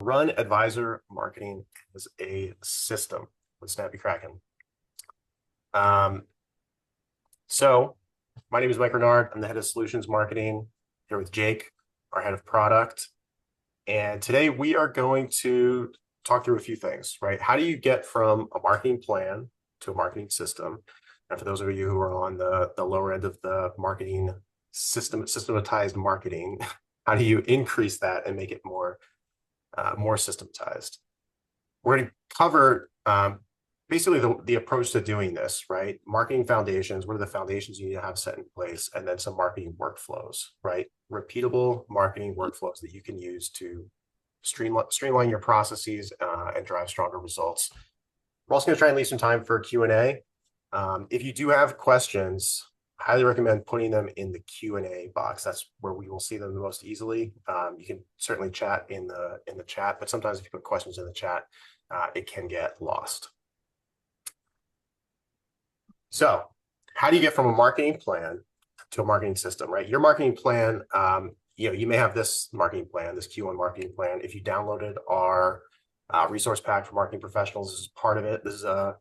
run advisor marketing as a system with Snappy Kraken. So my name is Mike Renard. I'm the head of solutions marketing here with Jake, our head of product. And today we are going to talk through a few things, right? How do you get from a marketing plan to a marketing system? And for those of you who are on the lower end of the marketing systematized marketing, how do you increase that and make it more systematized? We're going to cover basically the approach to doing this, right? Marketing foundations, what are the foundations you need to have set in place, and then some marketing workflows, right? Repeatable marketing workflows that you can use to streamline your processes and drive stronger results. We're also going to try and leave some time for Q&A. If you do have questions, I highly recommend putting them in the Q&A box. That's where we will see them the most easily. You can certainly chat in the chat, but sometimes if you put questions in the chat, it can get lost. So how do you get from a marketing plan to a marketing system, right? Your marketing plan, you may have this marketing plan, this Q1 marketing plan. If you downloaded our resource pack for marketing professionals, this is part of it. This is a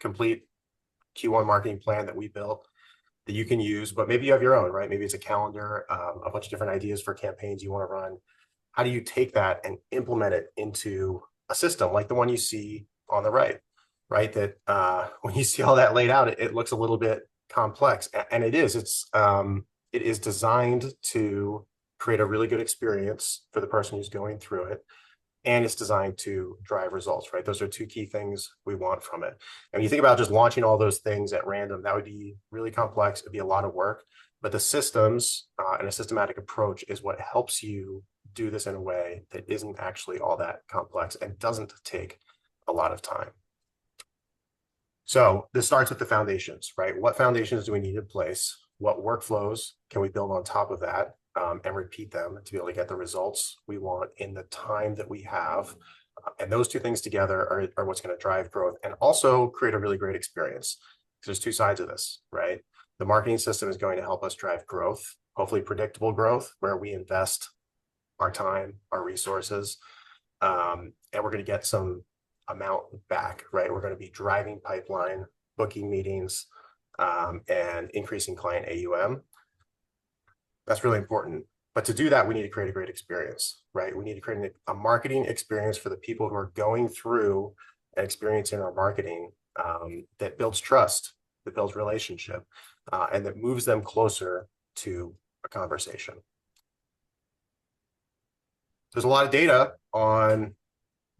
complete Q1 marketing plan that we built that you can use, but maybe you have your own, right? Maybe it's a calendar, a bunch of different ideas for campaigns you want to run. How do you take that and implement it into a system like the one you see on the right? Right, that when you see all that laid out, it looks a little bit complex, and it is. It is designed to create a really good experience for the person who's going through it, and it's designed to drive results. Right, those are two key things we want from it. And when you think about just launching all those things at random, that would be really complex. It'd be a lot of work. But the systems and a systematic approach is what helps you do this in a way that isn't actually all that complex and doesn't take a lot of time. So this starts with the foundations, right? What foundations do we need in place? What workflows can we build on top of that and repeat them to be able to get the results we want in the time that we have? And those two things together are what's going to drive growth and also create a really great experience. There's two sides of this, right? The marketing system is going to help us drive growth, hopefully predictable growth, where we invest our time, our resources, and we're going to get some amount back, right? We're going to be driving pipeline, booking meetings, and increasing client AUM. That's really important. But to do that, we need to create a great experience, right? We need to create a marketing experience for the people who are going through and experiencing our marketing that builds trust, that builds relationship, and that moves them closer to a conversation. There's a lot of data on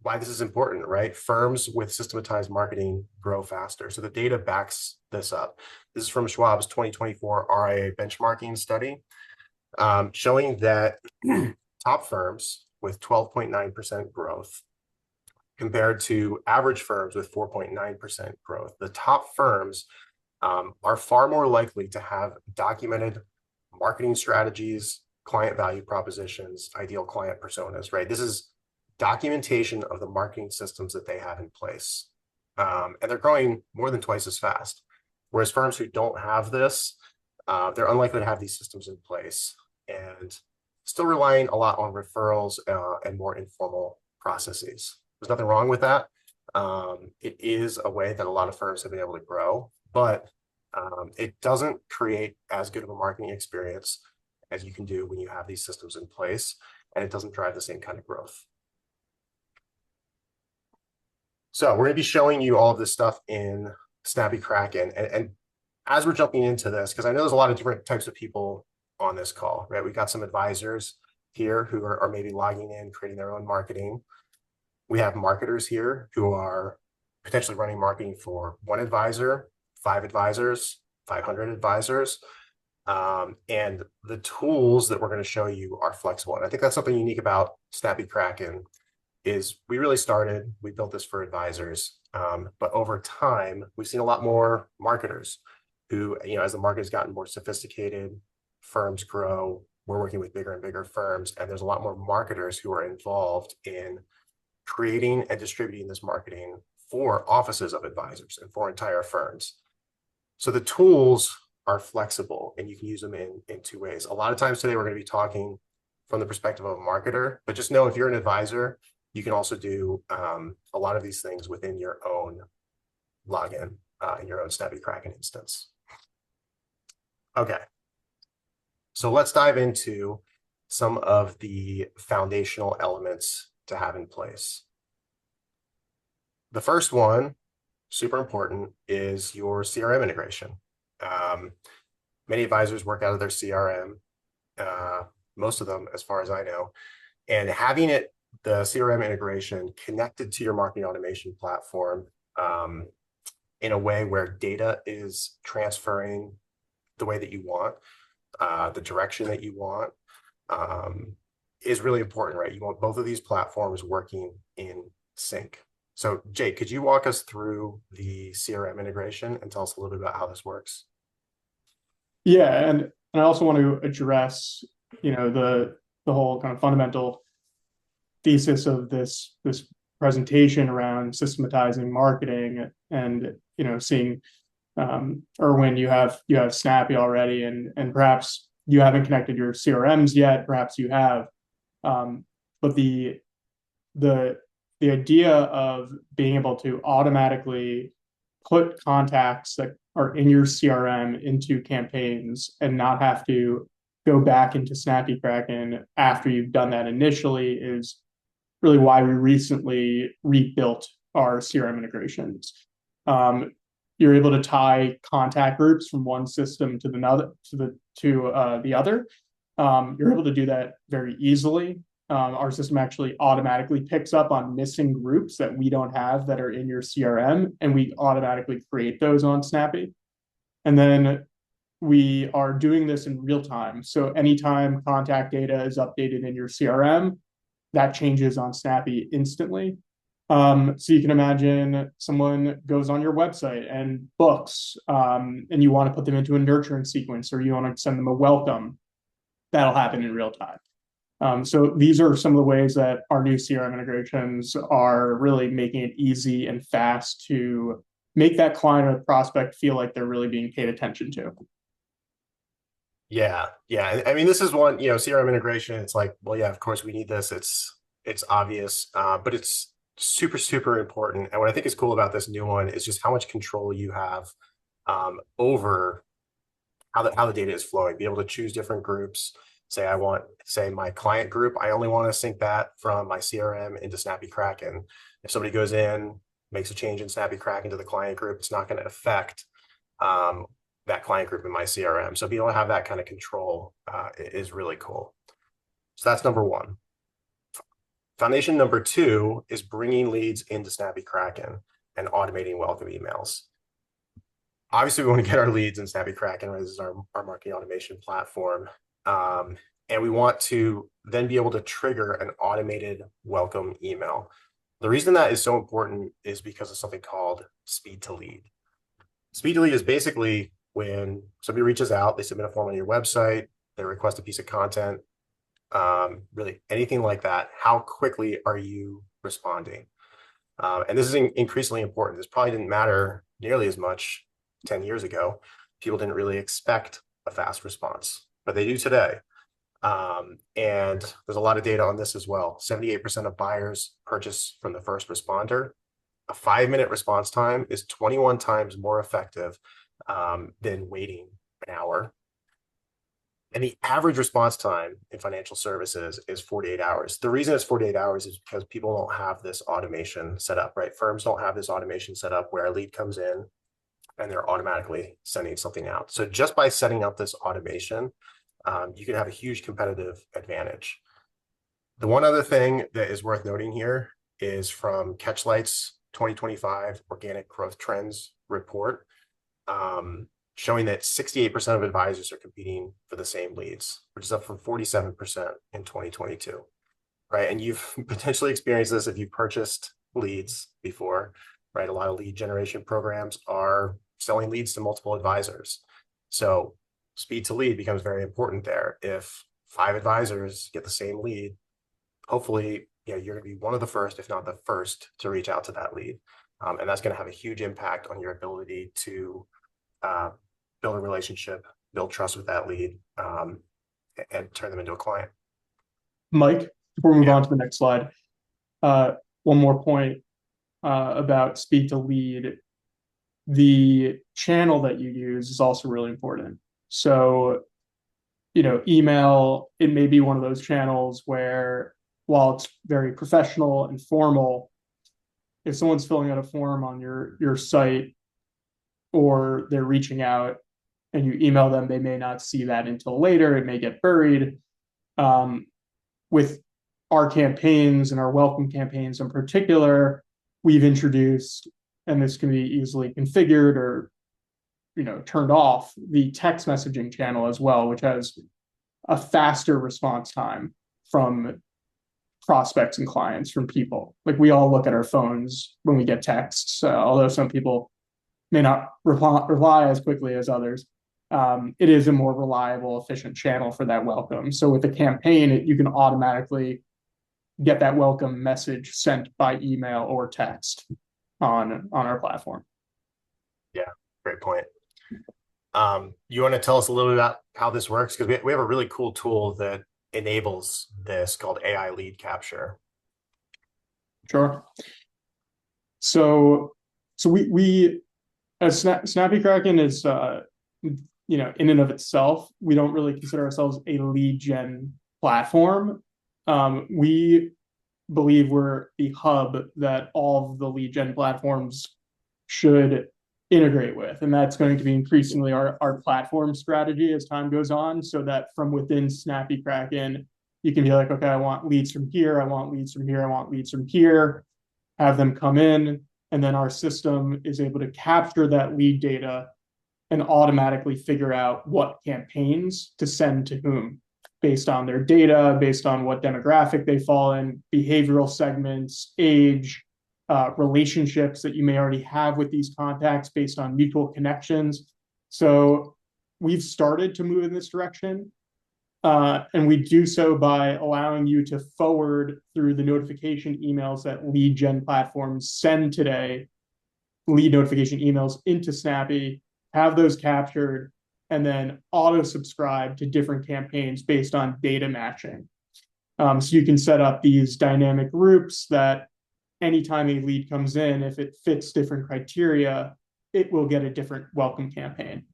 why this is important, right? Firms with systematized marketing grow faster. So the data backs this up. This is from Schwab's 2024 RIA benchmarking study, showing that top firms with 12.9% growth compared to average firms with 4.9% growth. The top firms are far more likely to have documented marketing strategies, client value propositions, ideal client personas, right? This is documentation of the marketing systems that they have in place. And they're growing more than twice as fast. Whereas firms who don't have this, they're unlikely to have these systems in place and still relying a lot on referrals and more informal processes. There's nothing wrong with that. It is a way that a lot of firms have been able to grow, but it doesn't create as good of a marketing experience as you can do when you have these systems in place, and it doesn't drive the same kind of growth. So we're going to be showing you all of this stuff in Snappy Kraken. And as we're jumping into this, because I know there's a lot of different types of people on this call, right? We've got some advisors here who are maybe logging in, creating their own marketing. We have marketers here who are potentially running marketing for one advisor, 5 advisors, 500 advisors. And the tools that we're going to show you are flexible. And I think that's something unique about Snappy Kraken is we built this for advisors, but over time, we've seen a lot more marketers who, as the market has gotten more sophisticated, firms grow, we're working with bigger and bigger firms, and there's a lot more marketers who are involved in creating and distributing this marketing for offices of advisors and for entire firms. So the tools are flexible and you can use them in 2 ways. A lot of times today, we're going to be talking from the perspective of a marketer, but just know if you're an advisor, You can also do a lot of these things within your own login in your own SnappyKraken instance. Okay, so let's dive into some of the foundational elements to have in place. The first one, super important, is your CRM integration. Many advisors work out of their CRM, most of them, as far as I know, and having the CRM integration connected to your marketing automation platform in a way where data is transferring the way that you want, the direction that you want, is really important, right? You want both of these platforms working in sync. So Jake, could you walk us through the CRM integration and tell us a little bit about how this works? Yeah, and I also want to address, the whole kind of fundamental thesis of this presentation around systematizing marketing and seeing Erwin, you have Snappy already, and perhaps you haven't connected your CRMs yet, perhaps you have. But the the idea of being able to automatically put contacts that are in your CRM into campaigns and not have to go back into SnappyKraken after you've done that initially is really why we recently rebuilt our CRM integrations. You're able to tie contact groups from one system to the other. You're able to do that very easily. Our system actually automatically picks up on missing groups that we don't have that are in your CRM, and we automatically create those on Snappy. And then we are doing this in real time. So anytime contact data is updated in your CRM, that changes on Snappy instantly. So you can imagine someone goes on your website and books, and you want to put them into a nurturing sequence, or you want to send them a welcome. That'll happen in real time. So these are some of the ways that our new CRM integrations are really making it easy and fast to make that client or prospect feel like they're really being paid attention to. Yeah, yeah. I mean, this is one, CRM integration. It's like, well, yeah, of course we need this. It's obvious, but it's super, super important. And what I think is cool about this new one is just how much control you have over how the data is flowing. Be able to choose different groups. Say my client group, I only want to sync that from my CRM into SnappyKraken. If somebody goes in, makes a change in SnappyKraken to the client group, it's not going to affect that client group in my CRM. So being able to have that kind of control is really cool. So that's number one. Foundation number two is bringing leads into SnappyKraken and automating welcome emails. Obviously, we want to get our leads in SnappyKraken, right? This is our marketing automation platform. And we want to then be able to trigger an automated welcome email. The reason that is so important is because of something called speed to lead. Speed to lead is basically when somebody reaches out, they submit a form on your website, they request a piece of content, really anything like that. How quickly are you responding? And this is increasingly important. This probably didn't matter nearly as much 10 years ago. People didn't really expect a fast response, but they do today. And there's a lot of data on this as well. 78% of buyers purchase from the first responder. A 5-minute response time is 21 times more effective than waiting an hour. And the average response time in financial services is 48 hours. The reason it's 48 hours is because people don't have this automation set up, right? Firms don't have this automation set up where a lead comes in and they're automatically sending something out. So just by setting up this automation, you can have a huge competitive advantage. The one other thing that is worth noting here is from Catchlight's 2025 Organic Growth Trends report, showing that 68% of advisors are competing for the same leads, which is up from 47% in 2022, right? And you've potentially experienced this if you've purchased leads before, right? A lot of lead generation programs are selling leads to multiple advisors. So speed to lead becomes very important there. If 5 advisors get the same lead, hopefully, you're going to be one of the first, if not the first, to reach out to that lead. And that's going to have a huge impact on your ability to build a relationship, build trust with that lead, and turn them into a client. Mike, before we move Yeah. on to the next slide, One more point about speed to lead. The channel that you use is also really important. So, email, it may be one of those channels where, while it's very professional and formal, if someone's filling out a form on your site or they're reaching out and you email them, they may not see that until later. It may get buried. Um, with our campaigns and our welcome campaigns in particular, we've introduced, and this can be easily configured or turned off, the text messaging channel as well, which has a faster response time from prospects and clients, from people. Like, we all look at our phones when we get texts, although some people may not reply as quickly as others. It is a more reliable, efficient channel for that welcome. So with a campaign, you can automatically get that welcome message sent by email or text on our platform. Yeah, great point. You want to tell us a little bit about how this works? Because we have a really cool tool that enables this called AI lead capture. Sure. So we as Snappy Kraken is in and of itself, we don't really consider ourselves a lead gen platform. We believe we're the hub that all of the lead gen platforms should integrate with. And that's going to be increasingly our platform strategy as time goes on, so that from within Snappy Kraken, you can be like, okay, I want leads from here, I want leads from here, I want leads from here, have them come in, and then our system is able to capture that lead data and automatically figure out what campaigns to send to whom based on their data, based on what demographic they fall in, behavioral segments, age, relationships that you may already have with these contacts based on mutual connections. So we've started to move in this direction. And we do so by allowing you to forward through the notification emails that lead gen platforms send today, lead notification emails into Snappy, have those captured, and then auto subscribe to different campaigns based on data matching. So you can set up these dynamic groups that anytime a lead comes in, if it fits different criteria, it will get a different welcome campaign.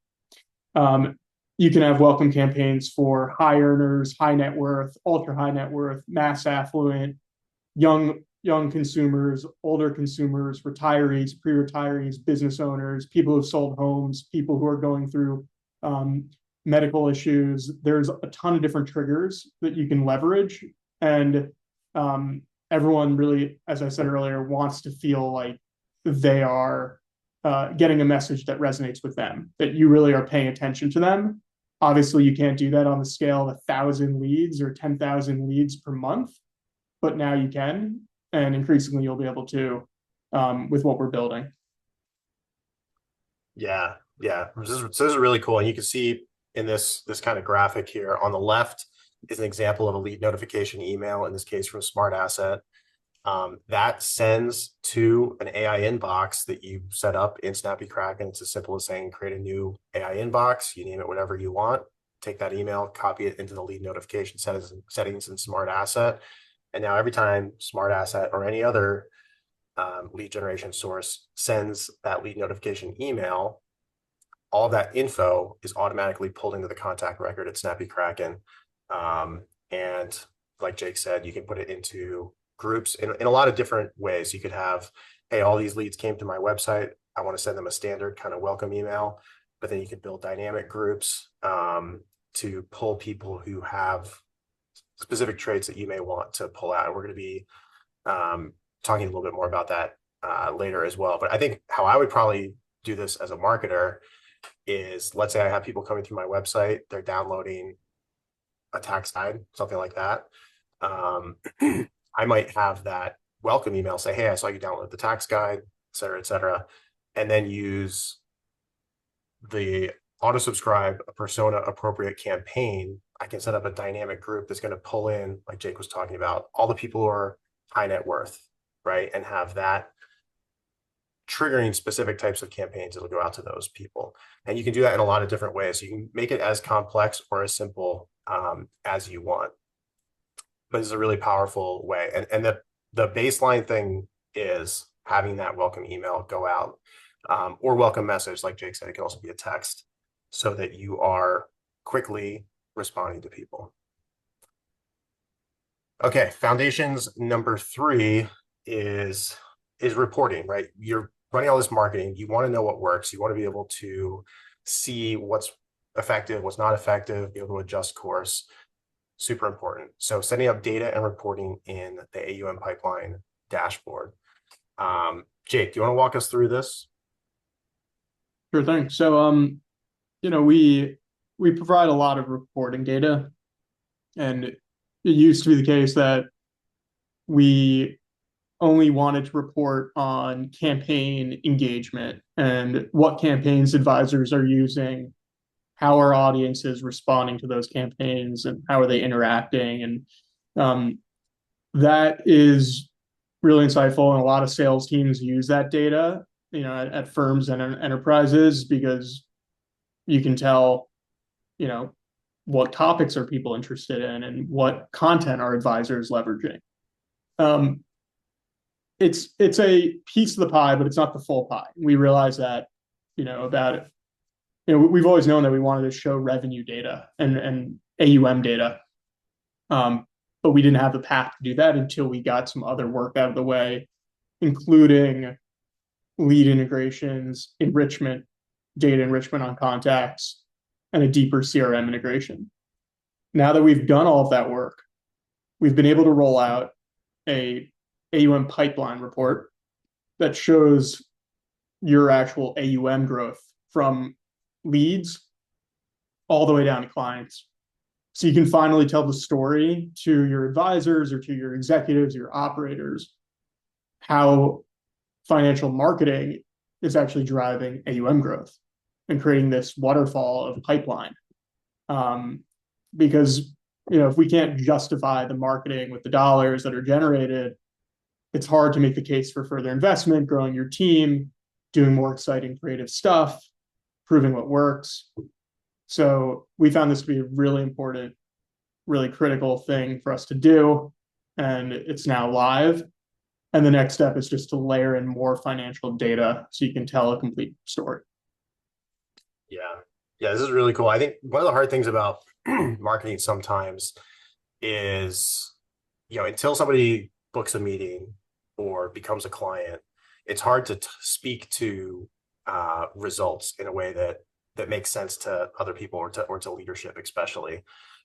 You can have welcome campaigns for high earners, high net worth, ultra high net worth, mass affluent, young consumers, older consumers, retirees, pre-retirees, business owners, people who've sold homes, people who are going through medical issues. There's a ton of different triggers that you can leverage, and everyone really, as I said earlier, wants to feel like they are getting a message that resonates with them, that you really are paying attention to them. Obviously, you can't do that on the scale of 1,000 leads or 10,000 leads per month, but now you can, and increasingly you'll be able to with what we're building. Yeah, yeah. This is really cool. And you can see in this kind of graphic here on the left is an example of a lead notification email, in this case from Smart Asset. That sends to an AI inbox that you set up in Snappy Kraken. It's as simple as saying, create a new AI inbox. You name it whatever you want. Take that email, copy it into the lead notification settings in Smart Asset. And now every time Smart Asset or any other lead generation source sends that lead notification email, all that info is automatically pulled into the contact record at Snappy Kraken. And like Jake said, you can put it into groups in a lot of different ways. You could have, hey, all these leads came to my website. I want to send them a standard kind of welcome email, but then you could build dynamic groups to pull people who have specific traits that you may want to pull out. And we're going to be talking a little bit more about that later as well. But I think how I would probably do this as a marketer is, let's say I have people coming through my website, they're downloading a tax guide, something like that. I might have that welcome email say, hey, I saw you download the tax guide, et cetera, and then use the auto subscribe a persona appropriate campaign. I can set up a dynamic group that's going to pull in, like Jake was talking about, all the people who are high net worth, right? And have that triggering specific types of campaigns that'll go out to those people. And you can do that in a lot of different ways. You can make it as complex or as simple as you want. But it's a really powerful way. And the baseline thing is having that welcome email go out, or welcome message, like Jake said, it can also be a text, so that you are quickly responding to people. Okay, foundations number 3 is reporting, right? You're running all this marketing. You want to know what works. You want to be able to see what's effective, what's not effective, be able to adjust course. Super important. So setting up data and reporting in the AUM pipeline dashboard. Jake, do you want to walk us through this? Sure thing. So, we provide a lot of reporting data, and it used to be the case that we only wanted to report on campaign engagement and what campaigns advisors are using, how our audience is responding to those campaigns, and how are they interacting. And that is really insightful. And a lot of sales teams use that data, at firms and enterprises, because you can tell, what topics are people interested in and what content are advisors leveraging. Um, it's a piece of the pie, but it's not the full pie. We realize that, about it. We've always known that we wanted to show revenue data and AUM data, but we didn't have the path to do that until we got some other work out of the way, including lead integrations, enrichment, data enrichment on contacts, and a deeper CRM integration. Now that we've done all of that work, we've been able to roll out a AUM pipeline report that shows your actual AUM growth from leads all the way down to clients. So you can finally tell the story to your advisors or to your executives, your operators, how financial marketing is actually driving AUM growth and creating this waterfall of pipeline. Because if we can't justify the marketing with the dollars that are generated, it's hard to make the case for further investment, growing your team, doing more exciting creative stuff, proving what works. So we found this to be a really important, really critical thing for us to do. And it's now live. And the next step is just to layer in more financial data so you can tell a complete story. Yeah. Yeah, this is really cool. I think one of the hard things about marketing sometimes is, until somebody books a meeting or becomes a client, it's hard to speak to results in a way that makes sense to other people, or to leadership, especially,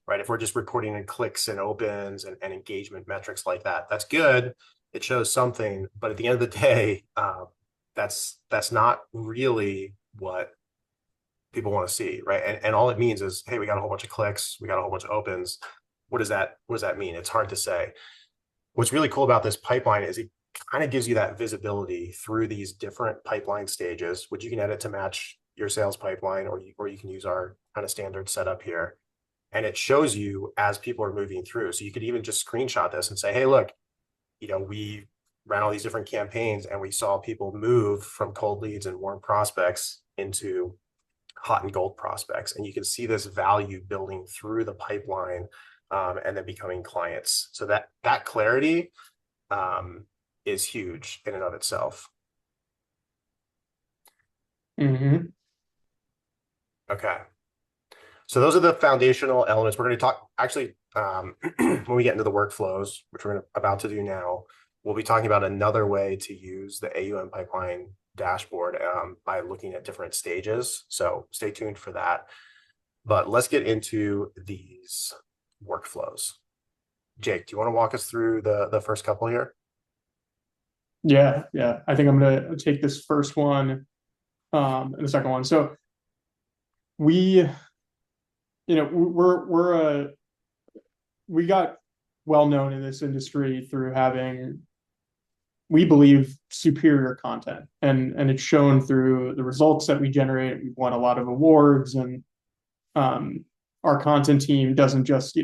right? If we're just reporting in clicks and opens and engagement metrics like that, that's good. It shows something, but at the end of the day, that's not really what people want to see, right? And all it means is, hey, we got a whole bunch of clicks, we got a whole bunch of opens. What does that mean? It's hard to say. What's really cool about this pipeline is it kind of gives you that visibility through these different pipeline stages, which you can edit to match your sales pipeline, or you can use our kind of standard setup here. And it shows you as people are moving through. So you could even just screenshot this and say, hey, look, we ran all these different campaigns and we saw people move from cold leads and warm prospects into hot and gold prospects. And you can see this value building through the pipeline, and then becoming clients. So that clarity is huge in and of itself. Mm-hmm. Okay. So those are the foundational elements. We're going to talk, actually, when we get into the workflows, which we're about to do now, we'll be talking about another way to use the AUM pipeline dashboard by looking at different stages. So stay tuned for that. But let's get into these workflows. Jake, do you want to walk us through the first couple here? Yeah. I think I'm going to take this first one and the second one. So we, we got well known in this industry through having, we believe, superior content, and it's shown through the results that we generate. We've won a lot of awards, and our content team doesn't just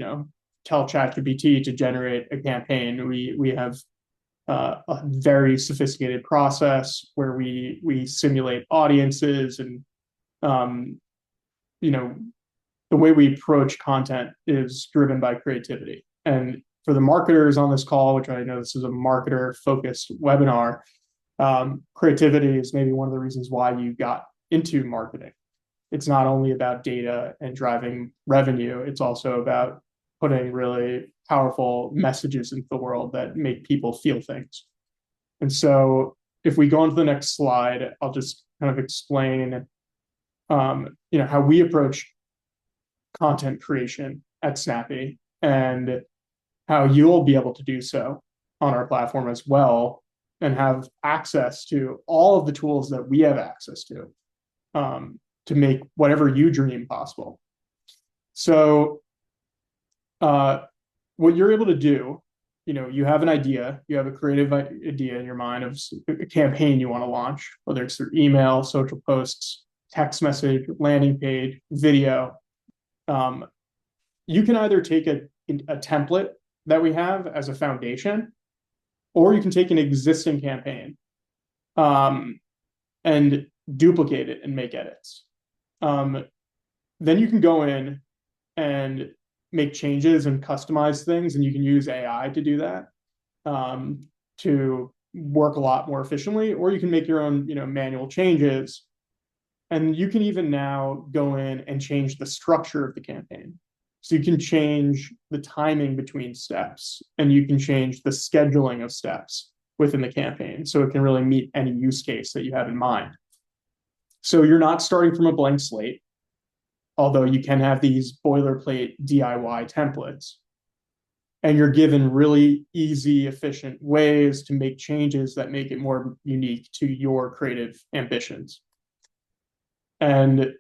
tell ChatGPT to generate a campaign. We have a very sophisticated process where we simulate audiences, and the way we approach content is driven by creativity. And for the marketers on this call, which I know this is a marketer focused webinar, creativity is maybe one of the reasons why you got into marketing. It's not only about data and driving revenue, it's also about putting really powerful messages into the world that make people feel things. And so if we go on to the next slide, I'll just kind of explain how we approach content creation at Snappy and how you'll be able to do so on our platform as well, and have access to all of the tools that we have access to make whatever you dream possible. So what you're able to do, you have an idea, you have a creative idea in your mind of a campaign you want to launch, whether it's through email, social posts, text message, landing page, video. You can either take a template that we have as a foundation, or you can take an existing campaign and duplicate it and make edits. Then you can go in and make changes and customize things, and you can use AI to do that to work a lot more efficiently, or you can make your own manual changes. And you can even now go in and change the structure of the campaign. So you can change the timing between steps, and you can change the scheduling of steps within the campaign, so it can really meet any use case that you have in mind. So you're not starting from a blank slate, although you can have these boilerplate DIY templates. And you're given really easy, efficient ways to make changes that make it more unique to your creative ambitions. And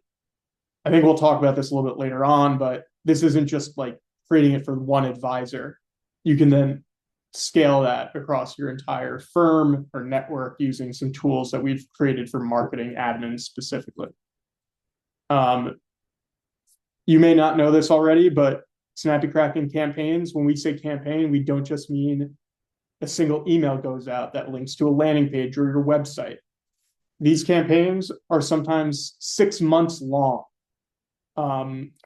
I think we'll talk about this a little bit later on, but this isn't just like creating it for one advisor. You can then scale that across your entire firm or network using some tools that we've created for marketing admins specifically. You may not know this already, but Snappy Cracking campaigns, when we say campaign, we don't just mean a single email goes out that links to a landing page or your website. These campaigns are sometimes 6 months long,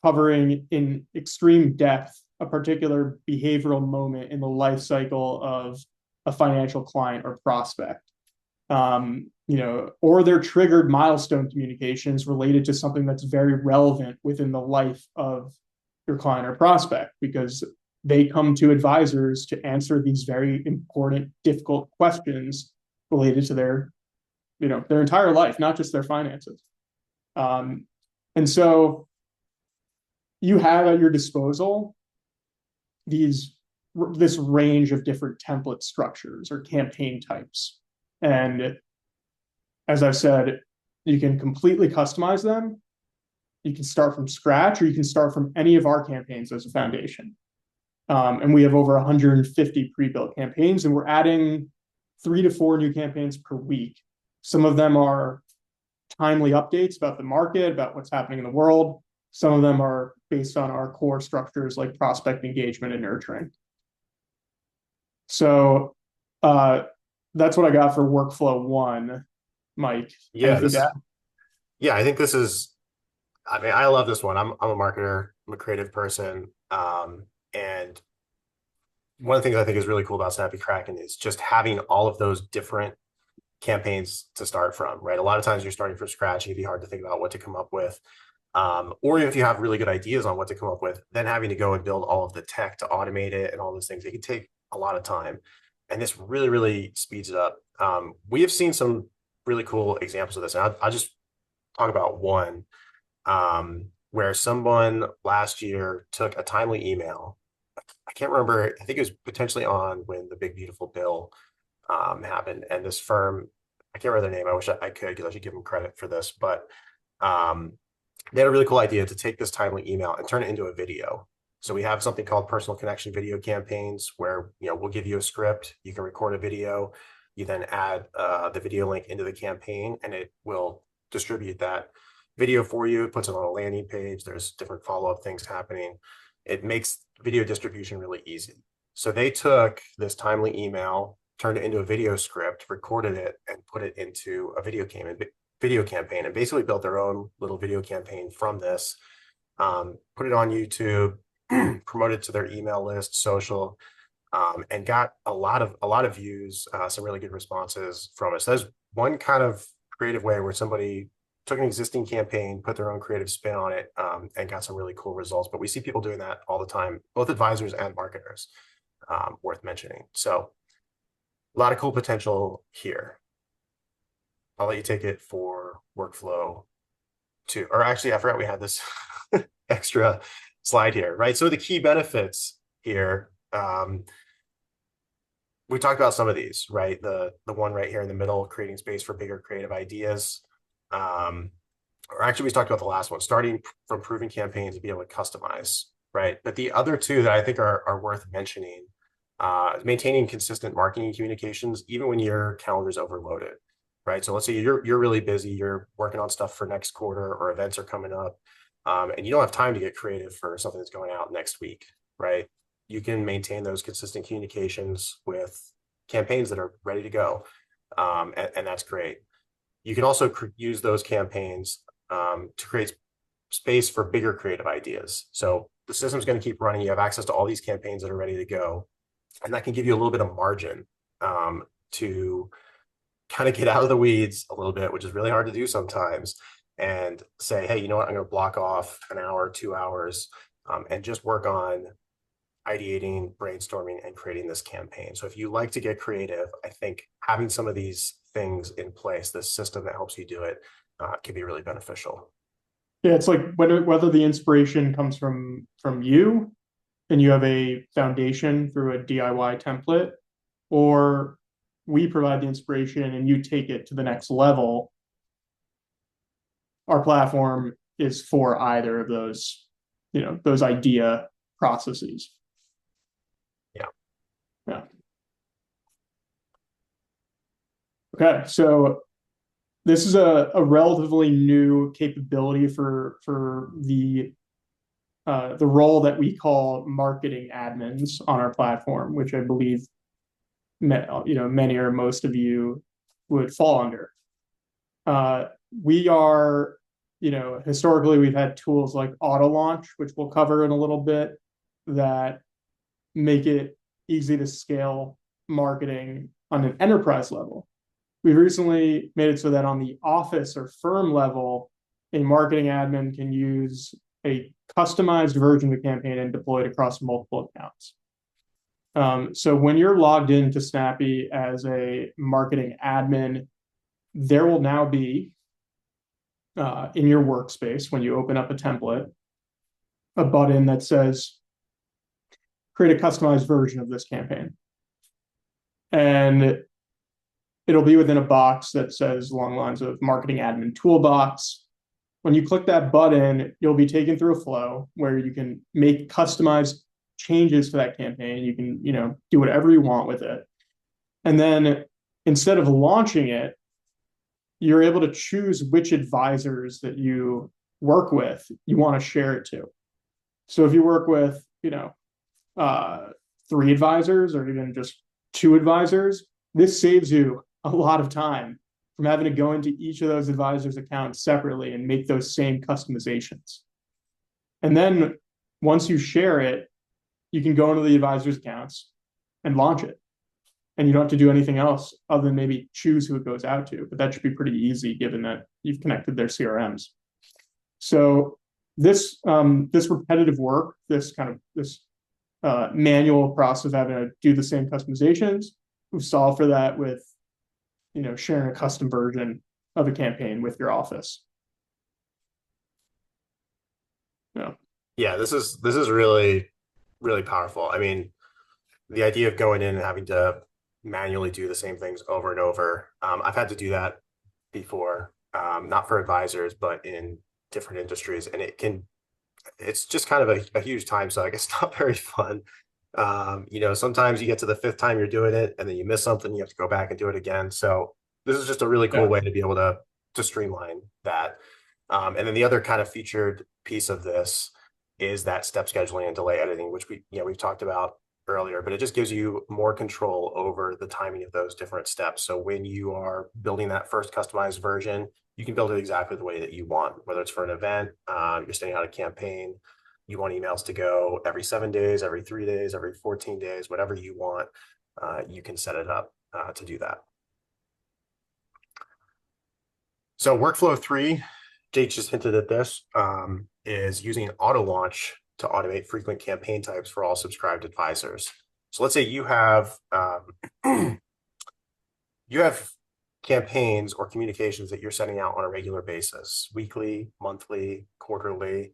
covering in extreme depth a particular behavioral moment in the life cycle of a financial client or prospect. Or they're triggered milestone communications related to something that's very relevant within the life of your client or prospect, because they come to advisors to answer these very important, difficult questions related to their entire life, not just their finances. And so you have at your disposal this range of different template structures or campaign types. And as I've said, you can completely customize them. You can start from scratch, or you can start from any of our campaigns as a foundation. And we have over 150 pre-built campaigns, and we're adding 3 to 4 new campaigns per week. Some of them are timely updates about the market, about what's happening in the world. Some of them are based on our core structures like prospect engagement and nurturing. So that's what I got for workflow 1. Mike, Yeah, I think this is, I love this one. I'm a marketer, I'm a creative person. And one of the things I think is really cool about Snappy Kraken is just having all of those different campaigns to start from, right? A lot of times you're starting from scratch, and it'd be hard to think about what to come up with. Or if you have really good ideas on what to come up with, then having to go and build all of the tech to automate it and all those things, it can take a lot of time. And this really, really speeds it up. We have seen some really cool examples of this. And I'll just talk about one where someone last year took a timely email. I can't remember. I think it was potentially on when the big, beautiful bill happened. And this firm, I can't remember their name. I wish I could, because I should give them credit for this. But they had a really cool idea to take this timely email and turn it into a video. So we have something called personal connection video campaigns, where we'll give you a script, you can record a video, you then add the video link into the campaign, and it will distribute that video for you. It puts it on a landing page. There's different follow-up things happening. It makes video distribution really easy. So they took this timely email, turned it into a video script, recorded it, and put it into a video campaign, and basically built their own little video campaign from this. Put it on YouTube, promoted to their email list, social, and got a lot of views, some really good responses from it. So that's one kind of creative way where somebody took an existing campaign, put their own creative spin on it, and got some really cool results. But we see people doing that all the time, both advisors and marketers, worth mentioning. So a lot of cool potential here. I'll let you take it for workflow too. Or actually, I forgot we had this extra slide here, right? So the key benefits here, we talked about some of these, right? The one right here in the middle, creating space for bigger creative ideas. Or actually, we talked about the last one, starting from proven campaigns to be able to customize, right? But the other two that I think are worth mentioning, maintaining consistent marketing communications, even when your calendar is overloaded, right? So let's say you're really busy, you're working on stuff for next quarter or events are coming up, and you don't have time to get creative for something that's going out next week, right? You can maintain those consistent communications with campaigns that are ready to go, and that's great. You can also use those campaigns to create space for bigger creative ideas. So the system's going to keep running. You have access to all these campaigns that are ready to go, and that can give you a little bit of margin to kind of get out of the weeds a little bit, which is really hard to do sometimes, and say, hey, you know what? I'm going to block off an hour, 2 hours, and just work on ideating, brainstorming, and creating this campaign. So if you like to get creative, I think having some of these things in place, this system that helps you do it, can be really beneficial. Yeah, it's like whether the inspiration comes from you and you have a foundation through a DIY template, or we provide the inspiration and you take it to the next level. Our platform is for either of those, those idea processes. Yeah. Yeah. Okay, so this is a relatively new capability for the role that we call marketing admins on our platform, which I believe many or most of you would fall under. We are, historically we've had tools like auto launch, which we'll cover in a little bit, that make it easy to scale marketing on an enterprise level. We've recently made it so that on the office or firm level, a marketing admin can use a customized version of the campaign and deploy it across multiple accounts. So when you're logged into Snappy as a marketing admin, there will now be, in your workspace, when you open up a template, a button that says, create a customized version of this campaign. And it'll be within a box that says along the lines of marketing admin toolbox. When you click that button, you'll be taken through a flow where you can make customized changes to that campaign. You can, do whatever you want with it. And then instead of launching it, you're able to choose which advisors that you work with you want to share it to. So if you work with, 3 advisors or even just 2 advisors, this saves you a lot of time from having to go into each of those advisors' accounts separately and make those same customizations. And then once you share it, you can go into the advisors' accounts and launch it. And you don't have to do anything else other than maybe choose who it goes out to. But that should be pretty easy given that you've connected their CRMs. So this repetitive work, this manual process of having to do the same customizations, we've solved for that with sharing a custom version of a campaign with your office. Yeah, this is really, really powerful. I mean, the idea of going in and having to manually do the same things over and over. I've had to do that before, not for advisors, but in different industries. And it's just kind of a huge time suck. It's not very fun. Sometimes you get to the 5th time you're doing it and then you miss something, you have to go back and do it again. So this is just a really cool way to be able to streamline that. And then the other kind of featured piece of this is that step scheduling and delay editing, which we've talked about earlier, but it just gives you more control over the timing of those different steps. So when you are building that first customized version, you can build it exactly the way that you want, whether it's for an event, you're sending out a campaign, you want emails to go every 7 days, every 3 days, every 14 days, whatever you want, you can set it up to do that. So workflow 3, Jake just hinted at this, is using auto launch to automate frequent campaign types for all subscribed advisors. So let's say you have you have campaigns or communications that you're sending out on a regular basis, weekly, monthly, quarterly.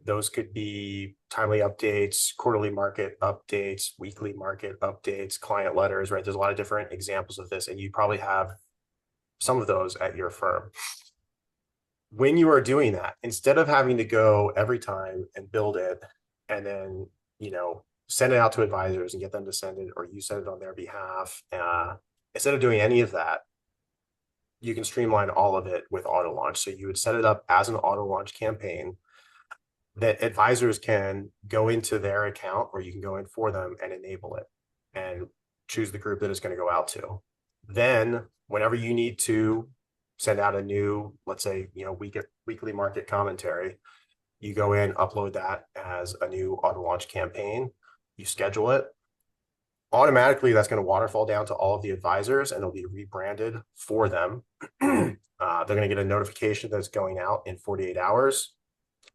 Those could be timely updates, quarterly market updates, weekly market updates, client letters, right? There's a lot of different examples of this, and you probably have some of those at your firm. When you are doing that, instead of having to go every time and build it and then, send it out to advisors and get them to send it, or you send it on their behalf, instead of doing any of that, you can streamline all of it with auto launch. So you would set it up as an auto launch campaign that advisors can go into their account, or you can go in for them and enable it and choose the group that it's going to go out to. Then whenever you need to send out a new, let's say, weekly market commentary, you go in, upload that as a new auto launch campaign, you schedule it. Automatically, that's going to waterfall down to all of the advisors, and it'll be rebranded for them. They're going to get a notification that's going out in 48 hours.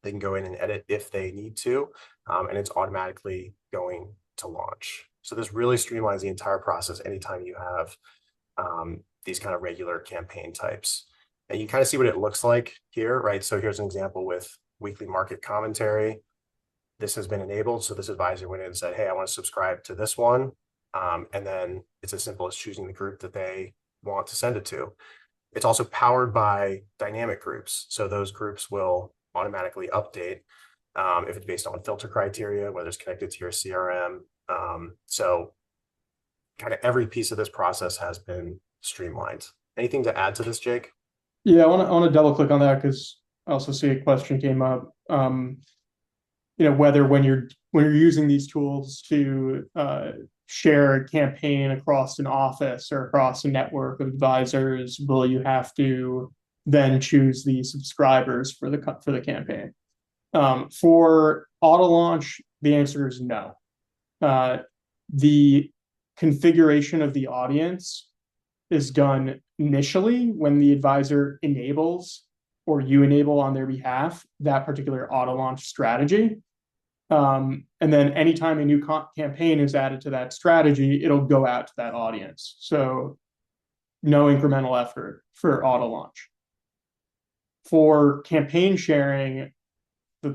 They can go in and edit if they need to, and it's automatically going to launch. So this really streamlines the entire process anytime you have these kind of regular campaign types. And you kind of see what it looks like here, right? So here's an example with weekly market commentary. This has been enabled. So this advisor went in and said, hey, I want to subscribe to this one. And then it's as simple as choosing the group that they want to send it to. It's also powered by dynamic groups. So those groups will automatically update if it's based on filter criteria, whether it's connected to your CRM. So kind of every piece of this process has been streamlined. Anything to add to this, Jake? Yeah, I want to double click on that because I also see a question came up. Whether when you're using these tools to share a campaign across an office or across a network of advisors, will you have to then choose the subscribers for the campaign? For auto launch, the answer is no. The configuration of the audience is done initially when the advisor enables or you enable on their behalf that particular auto launch strategy. And then anytime a new campaign is added to that strategy, it'll go out to that audience. So no incremental effort for auto launch. For campaign sharing, the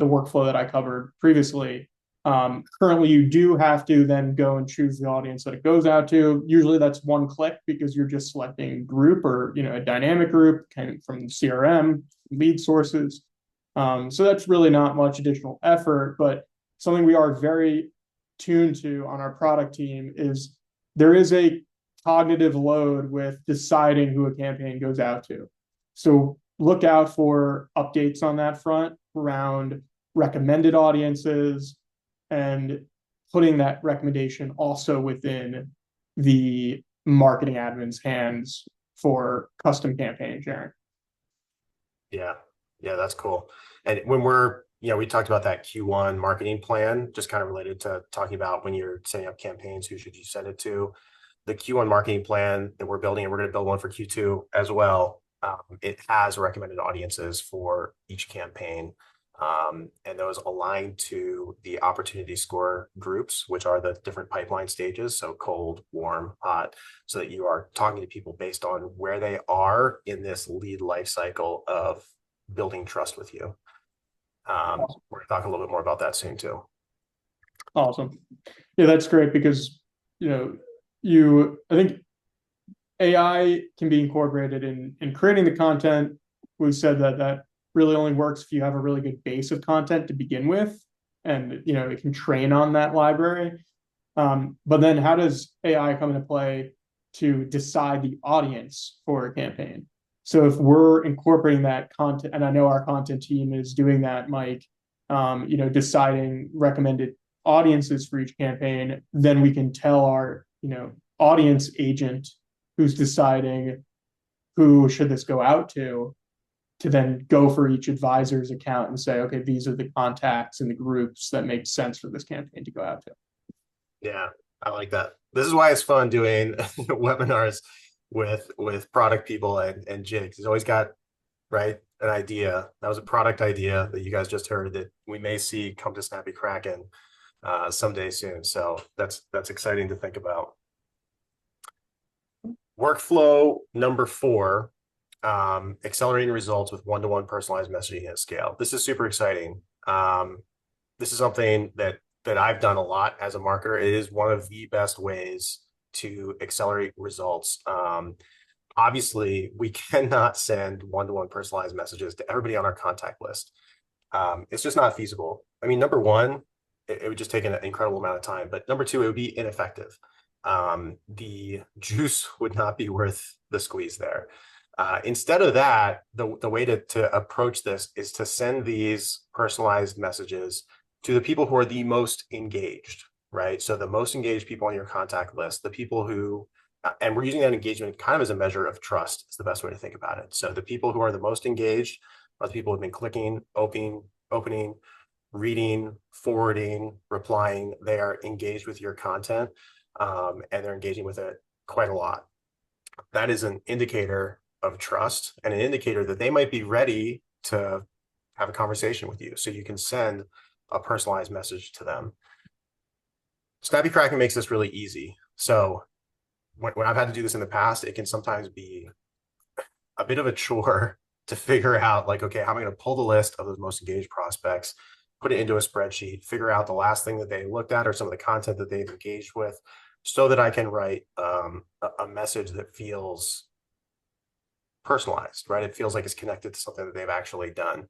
workflow that I covered previously, currently you do have to then go and choose the audience that it goes out to. Usually that's one click because you're just selecting group or a dynamic group kind of from CRM lead sources. So that's really not much additional effort, but something we are very tuned to on our product team is there is a cognitive load with deciding who a campaign goes out to. So look out for updates on that front around recommended audiences and putting that recommendation also within the marketing admin's hands for custom campaign sharing. Yeah, that's cool. And when we talked about that Q1 marketing plan, just kind of related to talking about when you're setting up campaigns, who should you send it to? The Q1 marketing plan that we're building, and we're going to build one for Q2 as well. It has recommended audiences for each campaign. And those align to the opportunity score groups, which are the different pipeline stages. So cold, warm, hot, so that you are talking to people based on where they are in this lead life cycle of building trust with you. We're going to talk a little bit more about that soon too. Awesome. Yeah, that's great because, I think AI can be incorporated in creating the content. We've said that really only works if you have a really good base of content to begin with, and it can train on that library. But then how does AI come into play to decide the audience for a campaign? So if we're incorporating that content, and I know our content team is doing that, Mike, deciding recommended audiences for each campaign, then we can tell our, audience agent who's deciding who should this go out to, to then go for each advisor's account and say, okay, these are the contacts and the groups that make sense for this campaign to go out to. Yeah, I like that. This is why it's fun doing webinars with product people and jigs. He's always got right an idea. That was a product idea that you guys just heard that we may see come to Snappy Kraken someday soon. So that's exciting to think about. Workflow number 4, accelerating results with one-to-one personalized messaging at scale. This is super exciting. This is something that I've done a lot as a marketer. It is one of the best ways to accelerate results. Obviously, we cannot send one-to-one personalized messages to everybody on our contact list. It's just not feasible. I mean, number one, it would just take an incredible amount of time. But number two, it would be ineffective. The juice would not be worth the squeeze there. Instead of that, the way to approach this is to send these personalized messages to the people who are the most engaged, right? So the most engaged people on your contact list, the people who, and we're using that engagement kind of as a measure of trust. It's the best way to think about it. So the people who are the most engaged are the people who've been clicking, opening, reading, forwarding, replying. They are engaged with your content, and they're engaging with it quite a lot. That is an indicator of trust and an indicator that they might be ready to have a conversation with you. So you can send a personalized message to them. Snappy Kraken makes this really easy. So when I've had to do this in the past, it can sometimes be a bit of a chore to figure out like, okay, how am I going to pull the list of those most engaged prospects, put it into a spreadsheet, figure out the last thing that they looked at or some of the content that they've engaged with so that I can write a message that feels personalized, right? It feels like it's connected to something that they've actually done.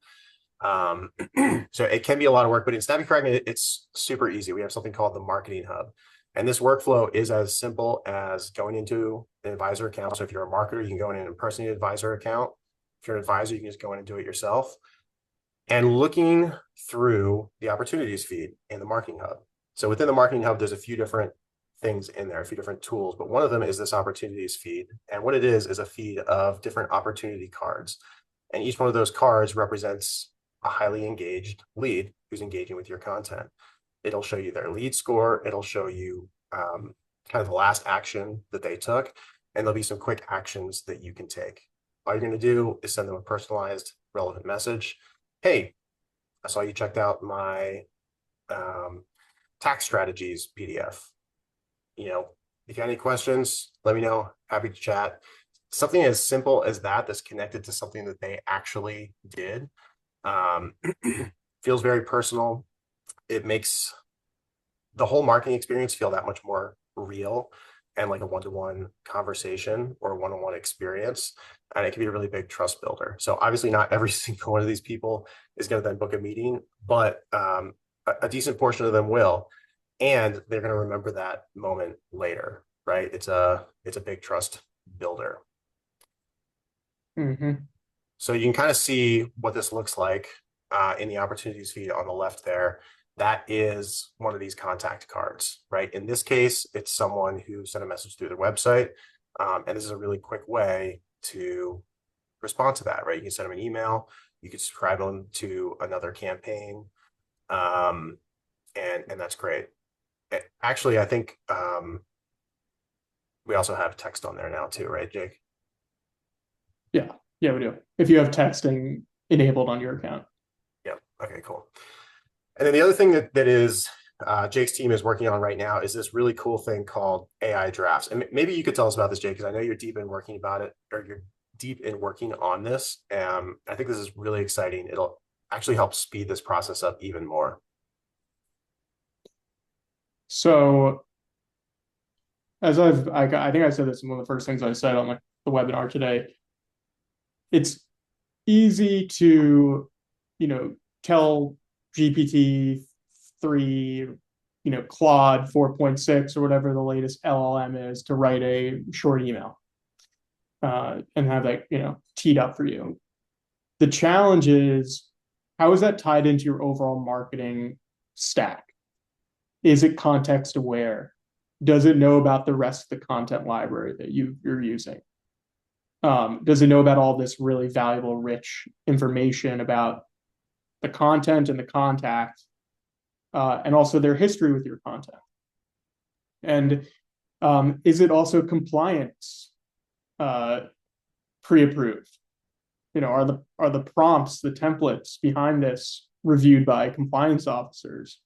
So it can be a lot of work, but in Snappy Kraken, it's super easy. We have something called the Marketing Hub. And this workflow is as simple as going into an advisor account. So if you're a marketer, you can go in and impersonate an advisor account. If you're an advisor, you can just go in and do it yourself. And looking through the opportunities feed in the Marketing Hub. So within the Marketing Hub, there's a few different things in there, a few different tools, but one of them is this opportunities feed. And what it is a feed of different opportunity cards. And each one of those cards represents a highly engaged lead who's engaging with your content. It'll show you their lead score. It'll show you kind of the last action that they took, and there'll be some quick actions that you can take. All you're going to do is send them a personalized, relevant message. Hey, I saw you checked out my tax strategies PDF. You know, if you have any questions, let me know. Happy to chat. Something as simple as that that's connected to something that they actually did. Feels very personal. It makes the whole marketing experience feel that much more real and like a one-to-one conversation or a one-on-one experience. And it can be a really big trust builder. So obviously not every single one of these people is going to then book a meeting, but a decent portion of them will. And they're going to remember that moment later, right? It's a big trust builder. Mm-hmm. So you can kind of see what this looks like in the opportunities feed on the left there. That is one of these contact cards, right? In this case, it's someone who sent a message through their website. And this is a really quick way to respond to that, right? You can send them an email. You can subscribe them to another campaign. And that's great. Actually, I think we also have text on there now too, right, Jake? Yeah, we do. If you have texting enabled on your account. Yeah. Okay, cool. And then the other thing that is Jake's team is working on right now is this really cool thing called AI drafts. And maybe you could tell us about this, Jake, because I know you're deep in working about it, or you're deep in working on this. I think this is really exciting. It'll actually help speed this process up even more. So as I think I said this in one of the first things I said on the webinar today, it's easy to, tell GPT-3, Claude 4.6 or whatever the latest LLM is to write a short email and have that, teed up for you. The challenge is, how is that tied into your overall marketing stack? Is it context aware? Does it know about the rest of the content library that you're using? Does it know about all this really valuable, rich information about the content and the contact, and also their history with your contact? And is it also compliance uh, pre-approved? Are the prompts, the templates behind this reviewed by compliance officers?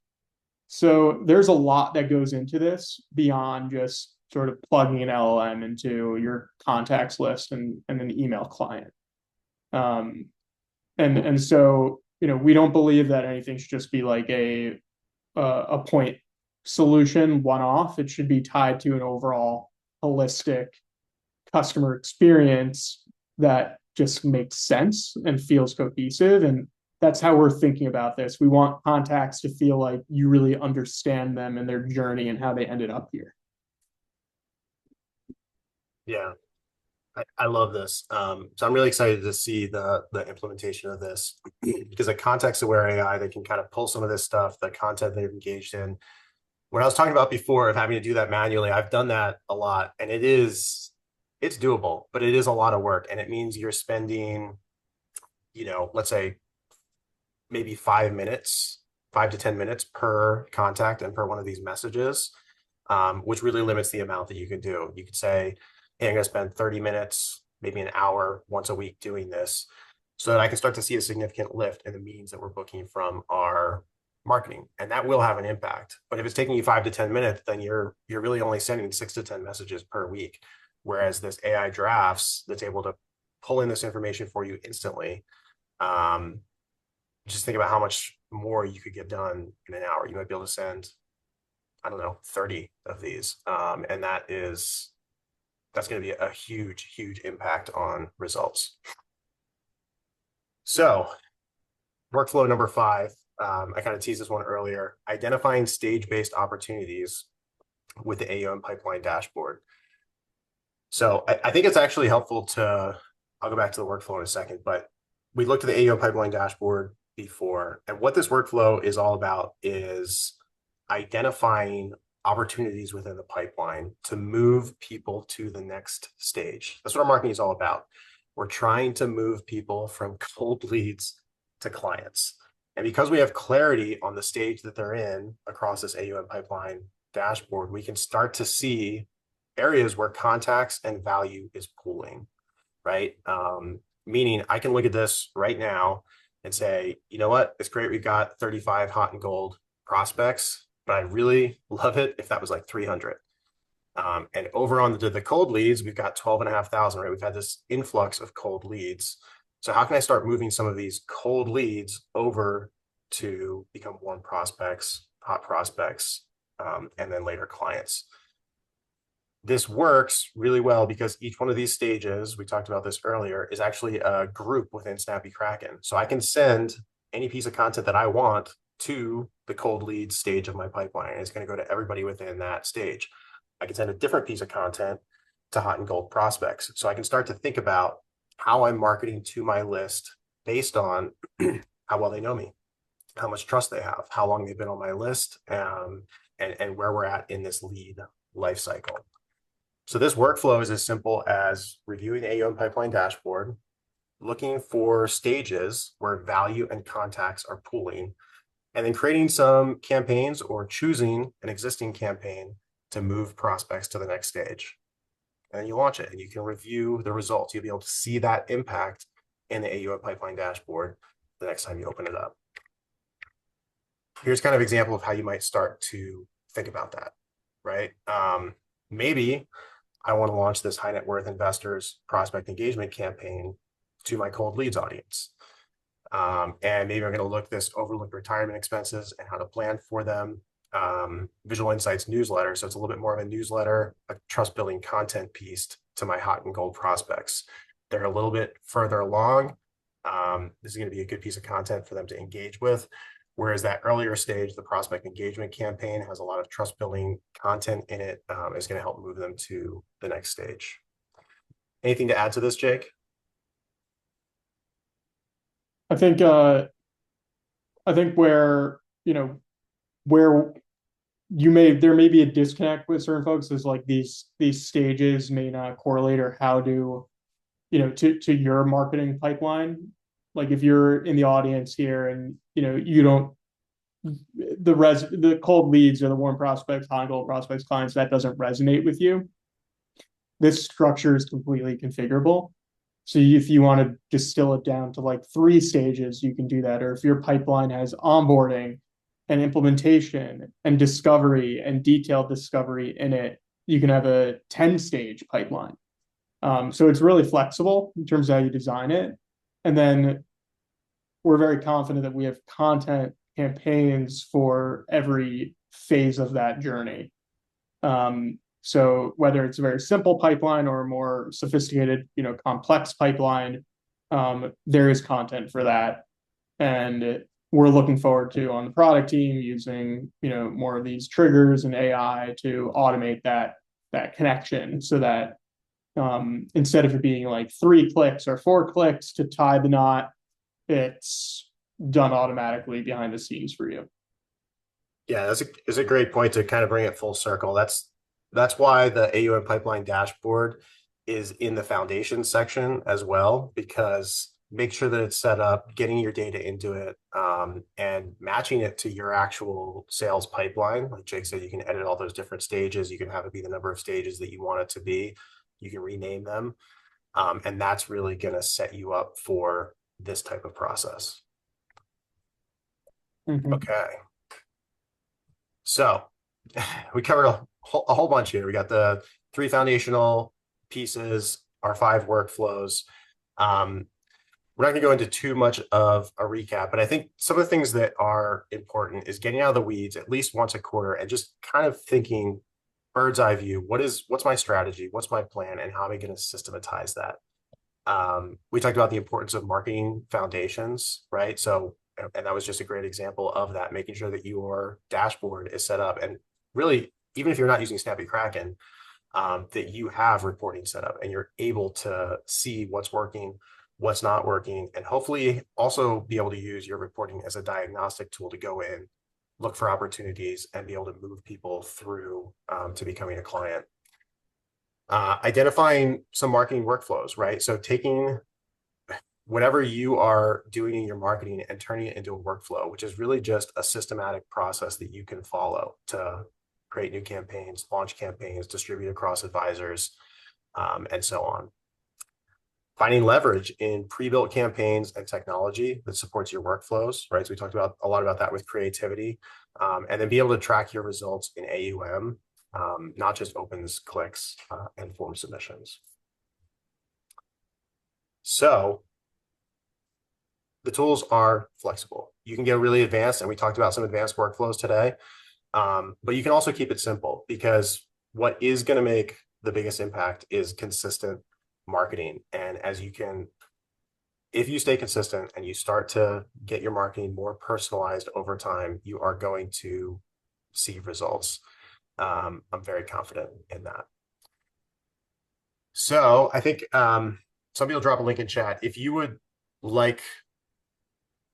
So there's a lot that goes into this beyond just sort of plugging an LLM into your contacts list and an email client. Um, and so we don't believe that anything should just be like a point solution, one off. It should be tied to an overall holistic customer experience that just makes sense and feels cohesive. And that's how we're thinking about this. We want contacts to feel like you really understand them and their journey and how they ended up here. Yeah, I love this. So I'm really excited to see the implementation of this because a context aware AI, they can kind of pull some of this stuff, the content they've engaged in. What I was talking about before of having to do that manually, I've done that a lot, and it's doable, but it is a lot of work, and it means you're spending, let's say maybe 5 minutes, 5 to 10 minutes per contact and per one of these messages, which really limits the amount that you can do. You could say, hey, I'm going to spend 30 minutes, maybe an hour once a week doing this so that I can start to see a significant lift in the meetings that we're booking from our marketing. And that will have an impact. But if it's taking you 5 to 10 minutes, then you're really only sending 6 to 10 messages per week. Whereas this AI drafts that's able to pull in this information for you instantly. Just think about how much more you could get done in an hour. You might be able to send, I don't know, 30 of these. And that's going to be a huge, huge impact on results. So workflow number 5, I kind of teased this one earlier, identifying stage-based opportunities with the AUM pipeline dashboard. So I think it's actually helpful I'll go back to the workflow in a second, but we looked at the AUM pipeline dashboard before, and what this workflow is all about is identifying opportunities within the pipeline to move people to the next stage. That's what our marketing is all about. We're trying to move people from cold leads to clients. And because we have clarity on the stage that they're in across this AUM pipeline dashboard, we can start to see areas where contacts and value is pooling, right? Meaning I can look at this right now and say, you know what, it's great. We've got 35 hot and gold prospects, but I'd really love it if that was like 300. And over on the cold leads, we've got 12,500, right? We've had this influx of cold leads. So how can I start moving some of these cold leads over to become warm prospects, hot prospects, and then later clients? This works really well because each one of these stages, we talked about this earlier, is actually a group within Snappy Kraken. So I can send any piece of content that I want to the cold leads stage of my pipeline. It's going to go to everybody within that stage. I can send a different piece of content to hot and gold prospects. So I can start to think about how I'm marketing to my list based on how well they know me, how much trust they have, how long they've been on my list, and where we're at in this lead life cycle. So this workflow is as simple as reviewing the AUM pipeline dashboard, looking for stages where value and contacts are pooling, and then creating some campaigns or choosing an existing campaign to move prospects to the next stage. And then you launch it and you can review the results. You'll be able to see that impact in the AUM pipeline dashboard the next time you open it up. Here's kind of an example of how you might start to think about that, right? Maybe I want to launch this high net worth investors prospect engagement campaign to my cold leads audience. And maybe I'm going to look this overlooked retirement expenses and how to plan for them. Visual Insights newsletter. So it's a little bit more of a newsletter, a trust building content piece to my hot and gold prospects. They're a little bit further along. This is going to be a good piece of content for them to engage with. Whereas that earlier stage, the prospect engagement campaign has a lot of trust building content in it. Is going to help move them to the next stage. Anything to add to this, Jake? I think where where there may be a disconnect with certain folks is like these stages may not correlate, or how do to your marketing pipeline. Like if you're in the audience here and you don't the cold leads or the warm prospects, high goal prospects, clients, that doesn't resonate with you, this structure is completely configurable. So if you want to distill it down to like 3 stages, you can do that. Or if your pipeline has onboarding and implementation and discovery and detailed discovery in it, you can have a 10-stage pipeline. So it's really flexible in terms of how you design it. And then we're very confident that we have content campaigns for every phase of that journey. So whether it's a very simple pipeline or a more sophisticated, complex pipeline, there is content for that. And we're looking forward to, on the product team, using, more of these triggers and AI to automate that connection, so that instead of it being like 3 clicks or 4 clicks to tie the knot, it's done automatically behind the scenes for you. Yeah, that's a great point to kind of bring it full circle. That's why the AUM pipeline dashboard is in the foundation section as well, because make sure that it's set up, getting your data into it, and matching it to your actual sales pipeline. Like Jake said, you can edit all those different stages. You can have it be the number of stages that you want it to be. You can rename them. And that's really going to set you up for this type of process. Mm-hmm. Okay. So we covered a whole bunch here. We got the 3 foundational pieces, our 5 workflows. We're not going to go into too much of a recap, but I think some of the things that are important is getting out of the weeds at least once a quarter and just kind of thinking bird's eye view. What's my strategy? What's my plan? And how am I going to systematize that? We talked about the importance of marketing foundations, right? So, and that was just a great example of that, making sure that your dashboard is set up. And really, even if you're not using Snappy Kraken, that you have reporting set up and you're able to see what's working, what's not working, and hopefully also be able to use your reporting as a diagnostic tool to go in, look for opportunities, and be able to move people through to becoming a client. Identifying some marketing workflows, right? So taking whatever you are doing in your marketing and turning it into a workflow, which is really just a systematic process that you can follow to create new campaigns, launch campaigns, distribute across advisors, and so on. Finding leverage in pre-built campaigns and technology that supports your workflows, right? So we talked about a lot about that with creativity, and then be able to track your results in AUM, not just opens, clicks, and form submissions. So the tools are flexible. You can get really advanced, and we talked about some advanced workflows today, but you can also keep it simple, because what is going to make the biggest impact is consistent marketing. And if you stay consistent and you start to get your marketing more personalized over time, you are going to see results. I'm very confident in that. So I think somebody will drop a link in chat. If you would like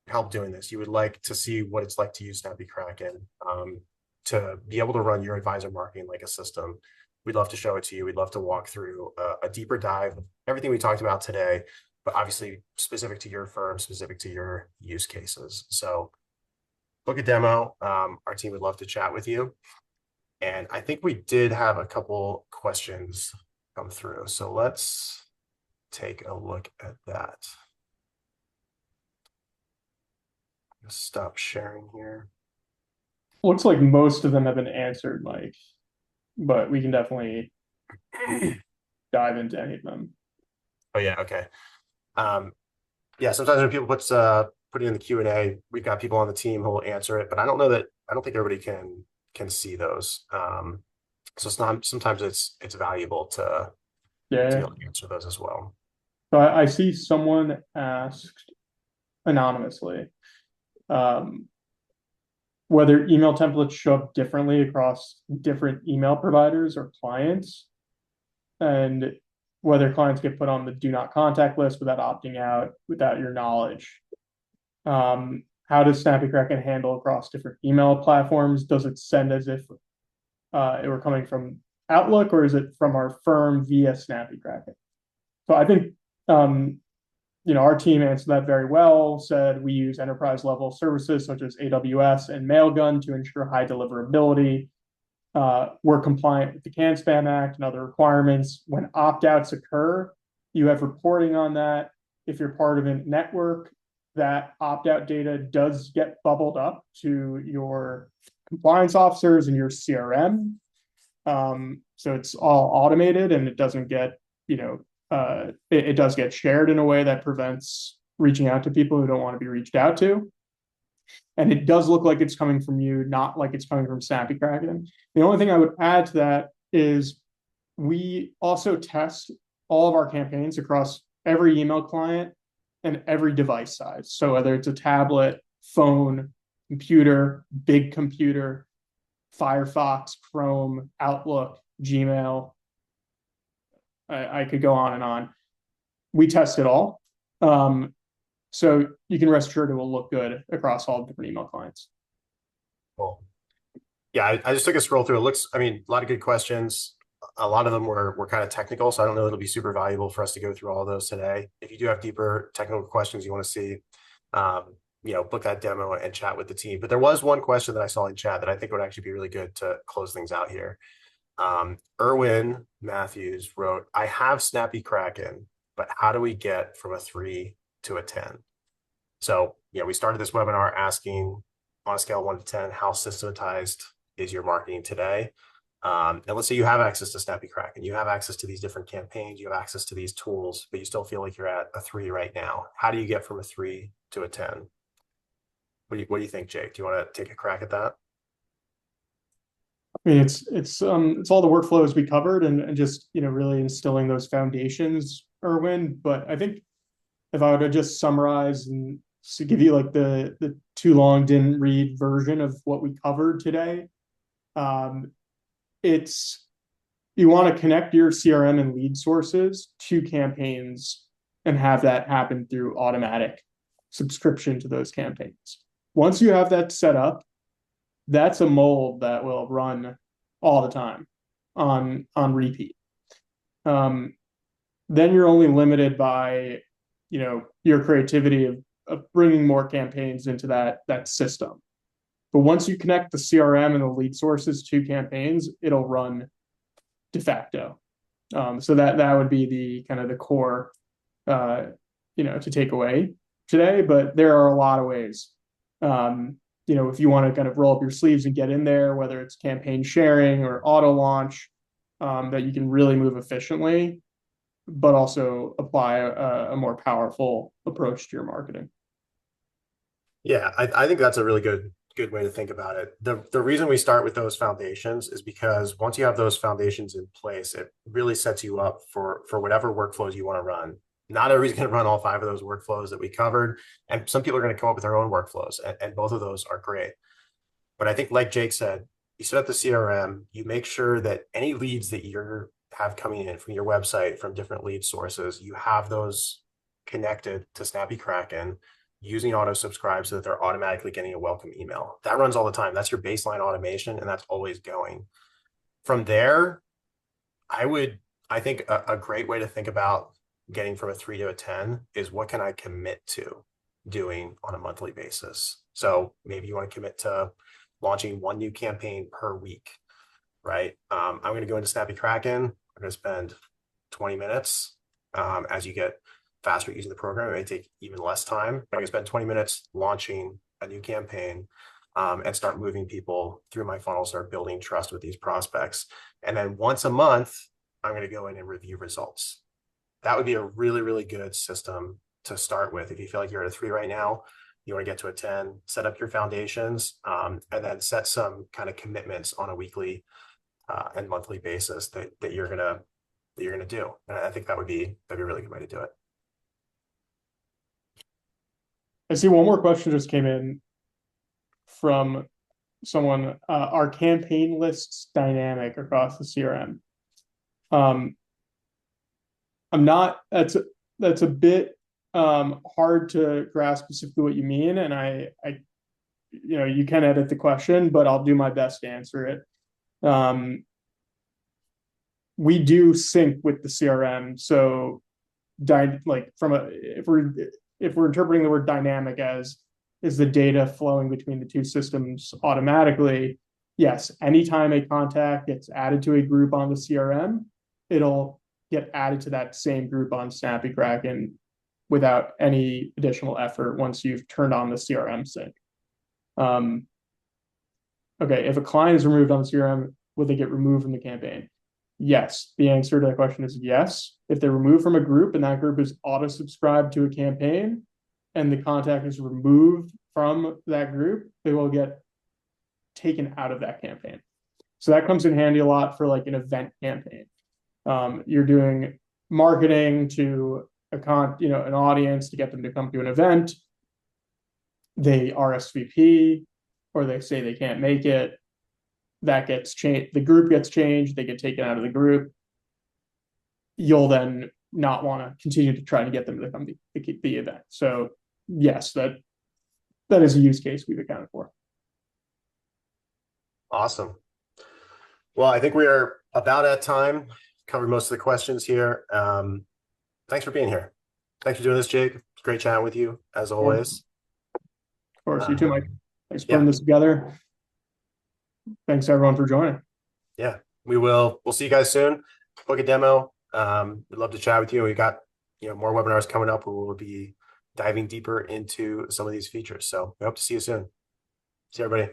help doing this, you would like to see what it's like to use Snappy Kraken to be able to run your advisor marketing like a system, we'd love to show it to you. We'd love to walk through a deeper dive of everything we talked about today, but obviously specific to your firm, specific to your use cases. So book a demo. Our team would love to chat with you. And I think we did have a couple questions come through. So let's take a look at that. Stop sharing here. Looks like most of them have been answered, Mike, but we can definitely dive into any of them. Oh yeah, okay. Yeah, sometimes when people put it in the Q&A, we've got people on the team who will answer it, but I don't think everybody can see those. So sometimes it's valuable to be able to answer those as well. So I see someone asked anonymously whether email templates show up differently across different email providers or clients, and whether clients get put on the do not contact list without opting out without your knowledge. How does Snappy Kraken handle across different email platforms? Does it send as if it were coming from Outlook, or is it from our firm via Snappy Kraken? So I think Um, our team answered that very well, said we use enterprise level services such as AWS and Mailgun to ensure high deliverability. We're compliant with the CAN Spam Act and other requirements. When opt-outs occur, you have reporting on that. If you're part of a network, that opt-out data does get bubbled up to your compliance officers and your CRM. So it's all automated and it doesn't get, it does get shared in a way that prevents reaching out to people who don't want to be reached out to. And it does look like it's coming from you, not like it's coming from Snappy Kraken. The only thing I would add to that is we also test all of our campaigns across every email client and every device size. So whether it's a tablet, phone, computer, big computer, Firefox, Chrome, Outlook, Gmail, I could go on and on. We test it all. So you can rest assured it will look good across all different email clients. Cool. Yeah, I just took a scroll through. It looks, I mean, a lot of good questions. A lot of them were kind of technical, so I don't know if it'll be super valuable for us to go through all of those today. If you do have deeper technical questions you want to see, book that demo and chat with the team. But there was one question that I saw in chat that I think would actually be really good to close things out here. Erwin Matthews wrote, I have Snappy Kraken, but how do we get from a 3 to a 10? So, we started this webinar asking on a scale of 1 to 10, how systematized is your marketing today? And let's say you have access to Snappy Kraken, you have access to these different campaigns, you have access to these tools, but you still feel like you're at a 3 right now. How do you get from a 3 to a 10? What do you think, Jake? Do you want to take a crack at that? I mean, it's all the workflows we covered and just, really instilling those foundations, Erwin. But I think if I were to just summarize and to give you like the too long didn't read version of what we covered today, it's you want to connect your CRM and lead sources to campaigns and have that happen through automatic subscription to those campaigns. Once you have that set up, that's a mold that will run all the time on repeat. Then you're only limited by your creativity of bringing more campaigns into that system. But once you connect the CRM and the lead sources to campaigns, it'll run de facto. So that would be the kind of the core, to take away today. But there are a lot of ways. If you want to kind of roll up your sleeves and get in there, whether it's campaign sharing or auto launch, that you can really move efficiently, but also apply a more powerful approach to your marketing. Yeah, I think that's a really good way to think about it. The reason we start with those foundations is because once you have those foundations in place, it really sets you up for whatever workflows you want to run. Not everybody's going to run all 5 of those workflows that we covered, and some people are going to come up with their own workflows, and both of those are great. But I think, like Jake said, you set up the CRM, you make sure that any leads that you have coming in from your website, from different lead sources, you have those connected to Snappy Kraken using auto subscribe so that they're automatically getting a welcome email. That runs all the time. That's your baseline automation, and that's always going. From there, I think a great way to think about getting from a 3 to a 10 is what can I commit to doing on a monthly basis? So maybe you want to commit to launching 1 new campaign per week, right? I'm going to go into Snappy Kraken. I'm going to spend 20 minutes. As you get faster using the program, it may take even less time. I can spend 20 minutes launching a new campaign and start moving people through my funnel, start building trust with these prospects. And then once a month, I'm going to go in and review results. That would be a really, really good system to start with. If you feel like you're at a 3 right now, you want to get to a 10, set up your foundations, and then set some kind of commitments on a weekly and monthly basis that you're gonna do. And I think that'd be a really good way to do it. I see one more question just came in from someone. Are campaign lists dynamic across the CRM? I'm not. That's a bit hard to grasp specifically what you mean, and I you can edit the question, but I'll do my best to answer it. We do sync with the CRM, so like from a if we're interpreting the word dynamic as is the data flowing between the two systems automatically, yes, anytime a contact gets added to a group on the CRM, it'll get added to that same group on SnappyCracken without any additional effort once you've turned on the CRM sync. Okay, if a client is removed on the CRM, will they get removed from the campaign? Yes. The answer to that question is yes. If they're removed from a group and that group is auto-subscribed to a campaign and the contact is removed from that group, they will get taken out of that campaign. So that comes in handy a lot for like an event campaign. You're doing marketing to an audience to get them to come to an event. They RSVP or they say they can't make it. That gets changed. The group gets changed. They get taken out of the group. You'll then not want to continue to try to get them to come to the event. So yes, that is a use case we've accounted for. Awesome. Well, I think we are about at time. Covered most of the questions here. Thanks for being here. Thanks for doing this, Jake. It's great chatting with you as always. Of course, you too, Mike. Thanks for putting this together. Thanks everyone for joining. Yeah, we'll see you guys soon. Book a demo. We'd love to chat with you. We got more webinars coming up where we'll be diving deeper into some of these features. So we hope to see you soon. See everybody.